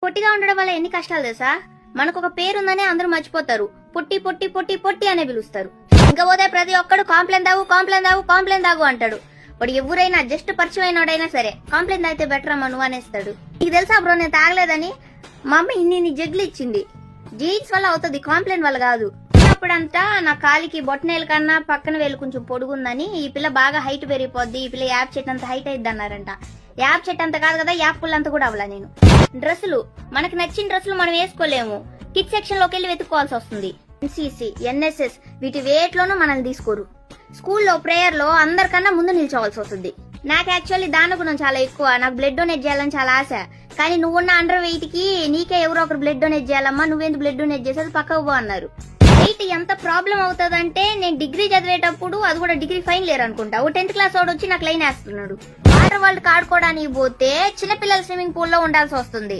పొట్టిగా ఉండడం వల్ల ఎన్ని కష్టాలు తెలుసా? మనకు ఒక పేరుందనే అందరూ మర్చిపోతారు. పొట్టి పొట్టి పొట్టి పొట్టి అనే పిలుస్తారు. ఇంకా పోతే ప్రతి ఒక్కడు కాంప్లైంట్ తాగు అంటాడు. వాడు ఎవరైనా జస్ట్ పరిచయమైనడైనా సరే కాంప్లైంట్ తాగితే బెటర్ అమ్మా నువ్వు అనేస్తాడు. నీకు తెలుసా బ్రో, నేను తాగలేదని మా అమ్మ ఇన్ని జగ్గులు ఇచ్చింది. జీన్స్ వల్ల అవుతుంది, కాంప్లైంట్ వల్ల కాదు. అప్పుడంతా నా కాలికి బొట్టనేల కన్నా పక్కన వేలు కొంచెం పొడుగుందని ఈ పిల్ల బాగా హైట్ పెరిగిపోద్ది, ఈ పిల్ల యాప్ చెట్టు అంత హైట్ అయిద్ది అన్నారంట. యాప్ చెట్టు అంత కాదు కదా, యాప్ పుల్ అంత కూడా అవ్వలా నేను. డ్రెస్సులు మనకు నచ్చిన డ్రెస్సులు మనం వేసుకోలేము, కిడ్స్ సెక్షన్ లోకి వెళ్ళి వెతుక్కోవాల్సి వస్తుంది. ఎన్సీసీ, ఎన్ఎస్ఎస్ వీటి వేట్లోనూ మనల్ని తీసుకోరు. స్కూల్లో ప్రేయర్ లో అందరికన్నా ముందు నిల్చోవాల్సి వస్తుంది. నాకు యాక్చువల్లీ దాని గుణం చాలా ఎక్కువ, నాకు బ్లడ్ డొనేట్ చేయాలని చాలా ఆశ. కానీ నువ్వున్న అండర్ వెయిట్ కి నీకే ఎవరో ఒకరు బ్లడ్ డొనేట్ చేయాలమ్మా, నువ్వేందుకు బ్లడ్ డొనేట్ చేసేది పక్కకు పో అన్నారు. వెయిట్ ఎంత ప్రాబ్లం అవుతుందంటే నేను డిగ్రీ చదివేటప్పుడు, అది కూడా డిగ్రీ ఫైనల్ ఇయర్ అనుకుంటా, ఓ 10th క్లాస్ వాడు వచ్చి నాకు లైన్ వేస్తున్నాడు. వాటర్ వరల్డ్ ఆడుకోవడానికి పోతే చిన్నపిల్లల స్విమ్మింగ్ పూల్ లో ఉండాల్సి వస్తుంది.